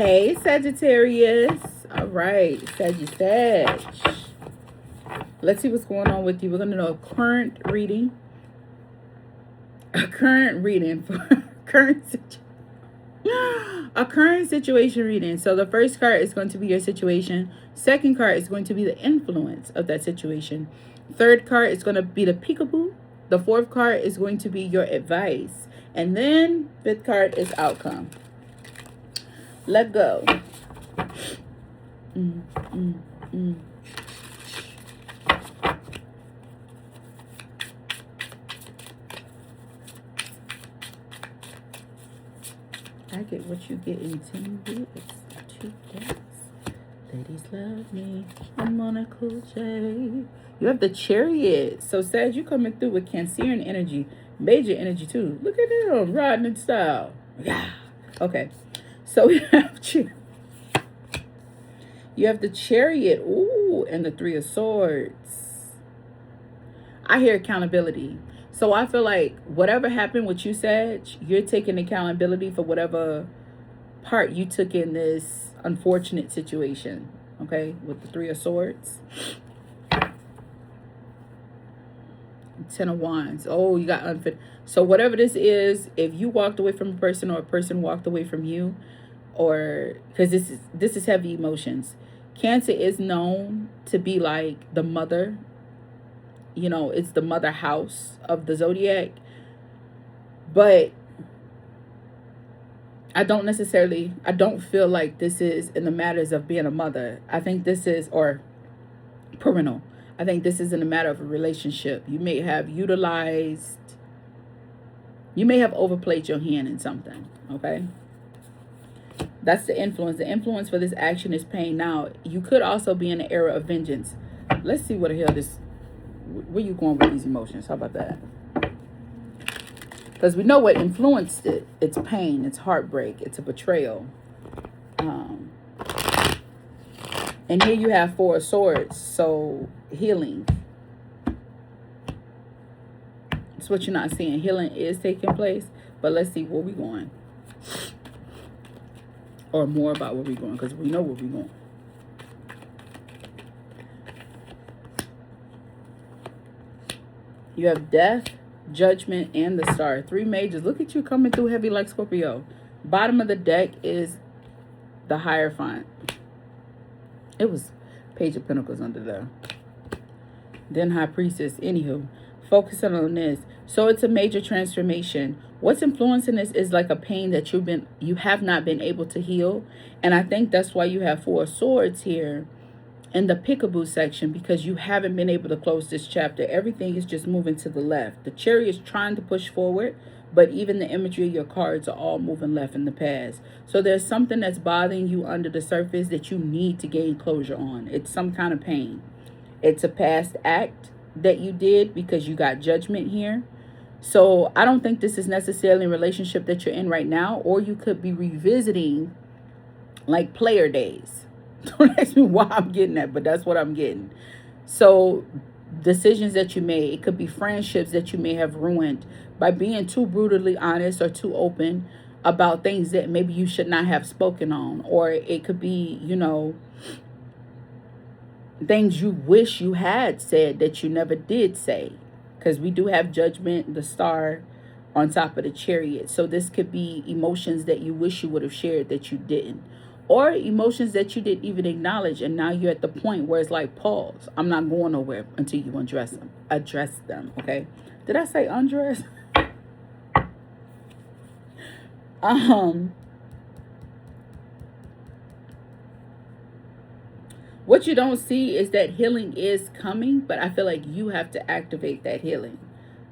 Hey, Sagittarius. All right, Sagittarius. Let's see what's going on with you. We're going to know a current reading. A current reading for a current situation reading. So the first card is going to be your situation. Second card is going to be the influence of that situation. Third card is going to be the peekaboo. The fourth card is going to be your advice. And then fifth card is outcome. Let go. I get what you get in 10 years. 2 days. Ladies love me. I'm on a cool J. You have the Chariot. So, Sag, you coming through with Cancerian energy. Major energy, too. Look at him. Riding in style. Yeah. Okay. So, we have you have the Chariot. Ooh, and the Three of Swords. I hear accountability. So I feel like whatever happened with you, Sag, you're taking accountability for whatever part you took in this unfortunate situation. Okay, with the Three of Swords. 10 of Wands. Oh, you got unfit. So whatever this is, if you walked away from a person or a person walked away from you, or because this is heavy emotions. Cancer is known to be like the mother. You know, it's the mother house of the zodiac. But I don't feel like this is in the matters of being a mother. I think this is, or parental. I think this is in the matter of a relationship. You may have overplayed your hand in something, okay? That's the influence. The influence for this action is pain. Now, you could also be in an era of vengeance. Let's see what the hell where you going with these emotions? How about that? Because we know what influenced it. It's pain. It's heartbreak. It's a betrayal. And here you have 4 of Swords. So healing. It's what you're not seeing. Healing is taking place. But let's see where we're going. Or more about where we're going. Because we know where we're going. You have Death, Judgment, and the Star. 3 majors. Look at you coming through heavy like Scorpio. Bottom of the deck is the Hierophant. It was Page of Pentacles under there. Then High Priestess. Anywho, focusing on this. So it's a major transformation. What's influencing this is like a pain that you have not been able to heal. And I think that's why you have 4 of Swords here in the peekaboo section, because you haven't been able to close this chapter. Everything is just moving to the left. The Chariot is trying to push forward, but even the imagery of your cards are all moving left in the past. So there's something that's bothering you under the surface that you need to gain closure on. It's some kind of pain. It's a past act that you did because you got Judgment here. So I don't think this is necessarily a relationship that you're in right now, or you could be revisiting like player days. Don't ask me why I'm getting that, but that's what I'm getting. So decisions that you made, it could be friendships that you may have ruined by being too brutally honest or too open about things that maybe you should not have spoken on. Or it could be, you know, things you wish you had said that you never did say. Because we do have Judgment, the Star, on top of the Chariot. So this could be emotions that you wish you would have shared that you didn't. Or emotions that you didn't even acknowledge, and now you're at the point where it's like, pause. I'm not going nowhere until you address them, okay? Did I say undress? What you don't see is that healing is coming, but I feel like you have to activate that healing.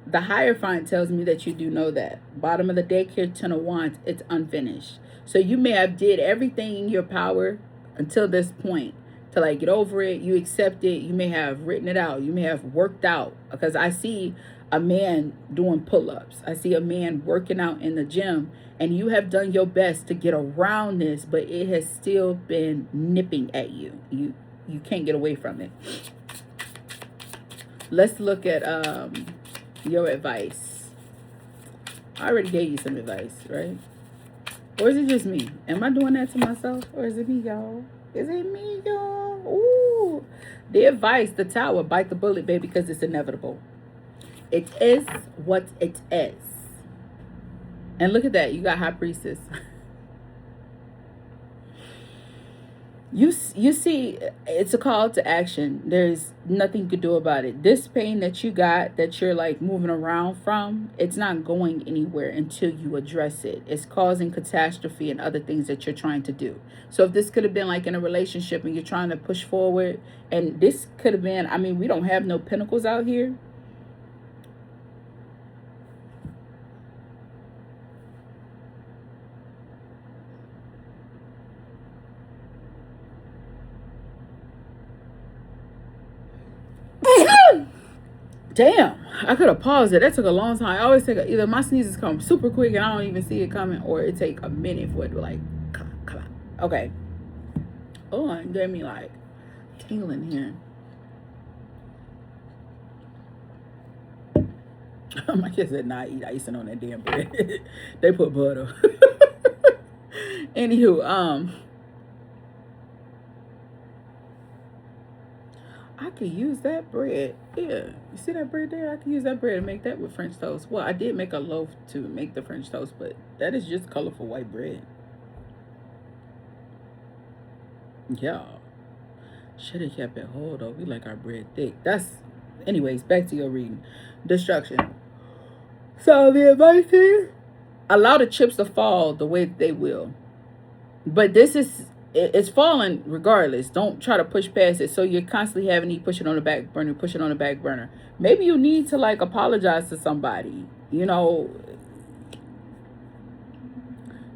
The Hierophant tells me that you do know that. Bottom of the deck here, 10 of Wands, it's unfinished. So you may have did everything in your power until this point to like get over it. You accept it. You may have written it out. You may have worked out. Because I see a man doing pull-ups. I see a man working out in the gym. And you have done your best to get around this, but it has still been nipping at you. You can't get away from it. Let's look at your advice. I already gave you some advice, right? Or is it just me? Am I doing that to myself? Or is it me, y'all? Is it me, y'all? Ooh. The advice, the tower, bite the bullet, baby, because it's inevitable. It is what it is. And look at that. You got High Priestess. You see, it's a call to action. There's nothing you can do about it. This pain that you got, that you're like moving around from, it's not going anywhere until you address it. It's causing catastrophe and other things that you're trying to do. So if this could have been like in a relationship and you're trying to push forward, and this could have been, I mean, we don't have no pentacles out here. Damn, I could have paused it. That took a long time. I always take either my sneezes come super quick and I don't even see it coming, or it take a minute for it to like come out. Okay. Oh, and gave me like tingling here. My kids did not eat icing on that damn bread. They put butter. Anywho, I could use that bread. Yeah. You see that bread there? I could use that bread to make that with French toast. Well, I did make a loaf to make the French toast, but that is just colorful white bread. Yeah. Should have kept it whole though. We like our bread thick. Anyways, back to your reading. Destruction. So the advice here, allow the chips to fall the way they will. But it's falling regardless. Don't try to push past it. So you're constantly having to push it on the back burner. Maybe you need to like apologize to somebody. You know,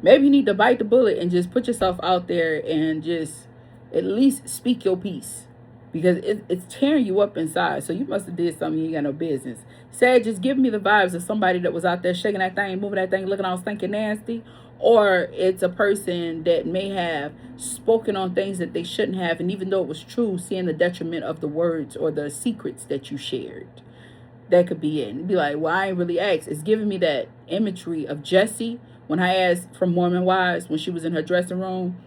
maybe you need to bite the bullet and just put yourself out there and just at least speak your piece. Because it's tearing you up inside. So you must have did something you ain't got no business. Sag, just give me the vibes of somebody that was out there shaking that thing, moving that thing, looking all stinking nasty. Or it's a person that may have spoken on things that they shouldn't have. And even though it was true, seeing the detriment of the words or the secrets that you shared. That could be it. And be like, well, I ain't really asked. It's giving me that imagery of Jessie. When I asked from Mormon Wives, when she was in her dressing room.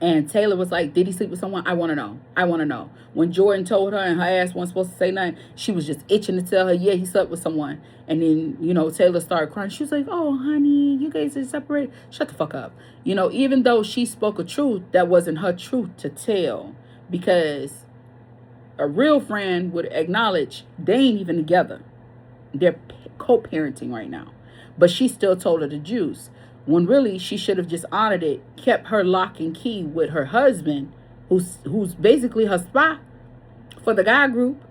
And Taylor was like, did he sleep with someone? I want to know. I want to know. When Jordan told her and her ass wasn't supposed to say nothing, she was just itching to tell her, yeah, he slept with someone. And then, you know, Taylor started crying. She was like, oh, honey, you guys are separated. Shut the fuck up. You know, even though she spoke a truth, that wasn't her truth to tell. Because a real friend would acknowledge they ain't even together. They're co-parenting right now. But she still told her the juice. When really she should have just honored it, kept her lock and key with her husband, who's basically her spy for the guy group.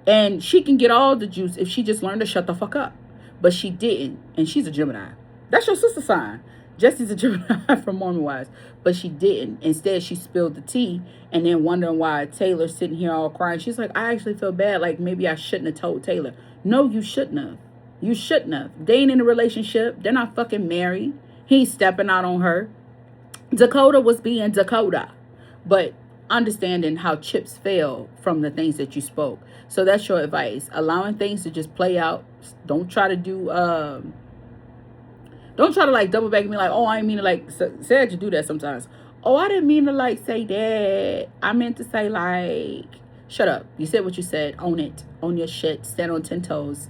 And she can get all the juice if she just learned to shut the fuck up. But she didn't. And she's a Gemini. That's your sister sign. Jesse's a Gemini from Mormon Wives. But she didn't. Instead, she spilled the tea and then wondering why Taylor's sitting here all crying. She's like, I actually feel bad. Like maybe I shouldn't have told Taylor. No, you shouldn't have. You shouldn't have. They ain't in a relationship. They're not fucking married. He's stepping out on her. Dakota was being Dakota. But understanding how chips fell from the things that you spoke. So that's your advice. Allowing things to just play out. Don't try to do, don't try to like double back and be like, oh, I didn't mean to like, Sag, you do that sometimes. Oh, I didn't mean to like say that. I meant to say like, shut up. You said what you said. Own it. Own your shit. Stand on 10 toes.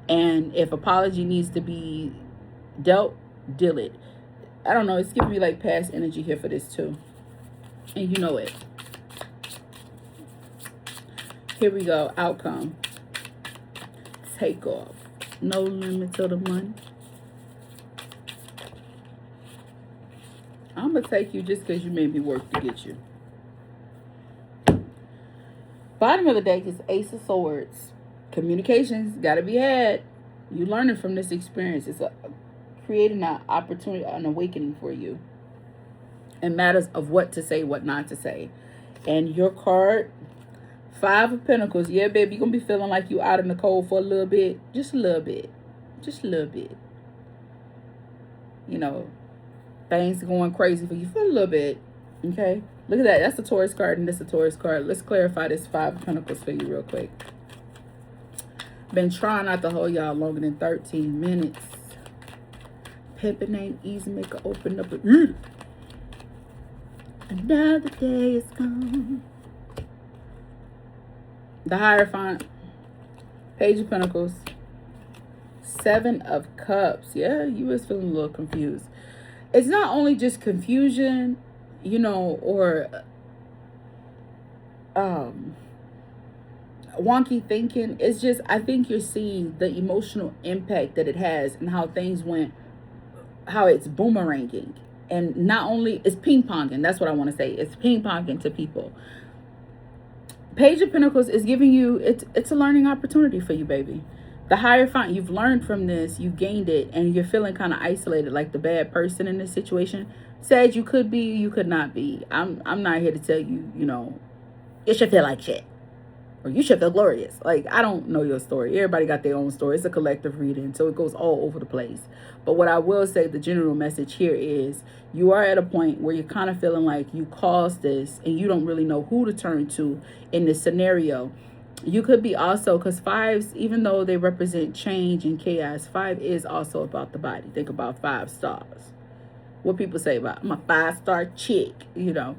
And if apology needs to be dealt, deal it. I don't know. It's giving me like past energy here for this too. And you know it. Here we go. Outcome. Take off. No limit to the money. I'm going to take you just because you made me work to get you. Bottom of the deck is Ace of Swords. Communications got to be had. You learning from this experience. It's creating an opportunity, an awakening for you. In matters of what to say, what not to say. And your card, Five of Pentacles. Yeah, baby, you're going to be feeling like you out in the cold for a little bit. Just a little bit. Just a little bit. You know, things going crazy for you for a little bit. Okay? Look at that. That's a Taurus card and this a Taurus card. Let's clarify this Five of Pentacles for you real quick. Been trying not to hold y'all longer than 13 minutes. Pimpin' ain't easy, make her open up and eat it. Another day is gone. The Hierophant, Page of Pentacles, Seven of Cups. Yeah, you was feeling a little confused. It's not only just confusion, you know, or wonky thinking. It's just, I think you're seeing the emotional impact that it has and how things went, how it's boomeranging. And not only, it's ping-ponging. That's what I want to say. It's ping-ponging to people. Page of Pentacles is giving you, it's a learning opportunity for you, baby. The Hierophant, you've learned from this, you've gained it, and you're feeling kind of isolated, like the bad person in this situation. Said you could be, you could not be. I'm not here to tell you, you know, you should feel like shit, or you should feel glorious. Like, I don't know your story. Everybody got their own story. It's a collective reading, so it goes all over the place. But what I will say, the general message here is, you are at a point where you're kind of feeling like you caused this and you don't really know who to turn to in this scenario. You could be also, because fives, even though they represent change and chaos, 5 is also about the body. Think about 5 stars. What people say about, I'm a 5-star chick, you know.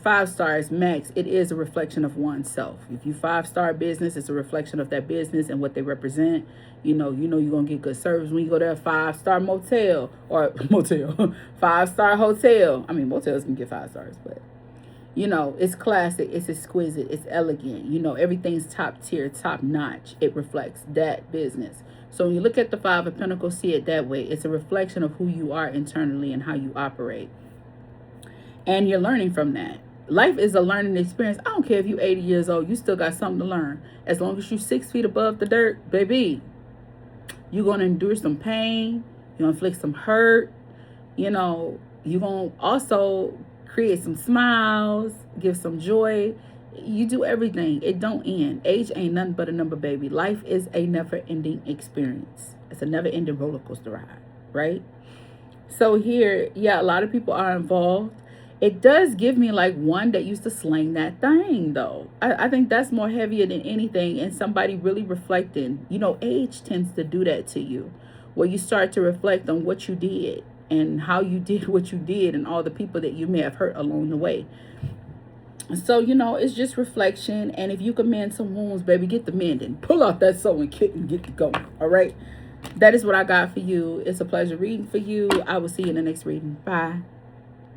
5 stars max, it is a reflection of oneself. If you 5-star business, it's a reflection of that business and what they represent. You know you're gonna get good service when you go to a 5-star motel or motel, 5-star hotel. I mean, motels can get 5 stars, but you know, it's classic, it's exquisite, it's elegant. You know, everything's top tier, top notch. It reflects that business. So when you look at the 5 of Pentacles, see it that way. It's a reflection of who you are internally and how you operate. And you're learning from that. Life is a learning experience. I don't care if you're 80 years old, you still got something to learn. As long as you're 6 feet above the dirt, baby, you're going to endure some pain. You're going to inflict some hurt. You know, you're going to also create some smiles, give some joy. You do everything. It don't end. Age ain't nothing but a number, baby. Life is a never-ending experience. It's a never-ending roller coaster ride, right? So here, yeah, a lot of people are involved. It does give me like one that used to slang that thing, though. I think that's more heavier than anything, and somebody really reflecting. You know, age tends to do that to you, where you start to reflect on what you did and how you did what you did and all the people that you may have hurt along the way. So, you know, it's just reflection. And if you can mend some wounds, baby, get the mending. Pull out that sewing kit and get to going, all right? That is what I got for you. It's a pleasure reading for you. I will see you in the next reading. Bye.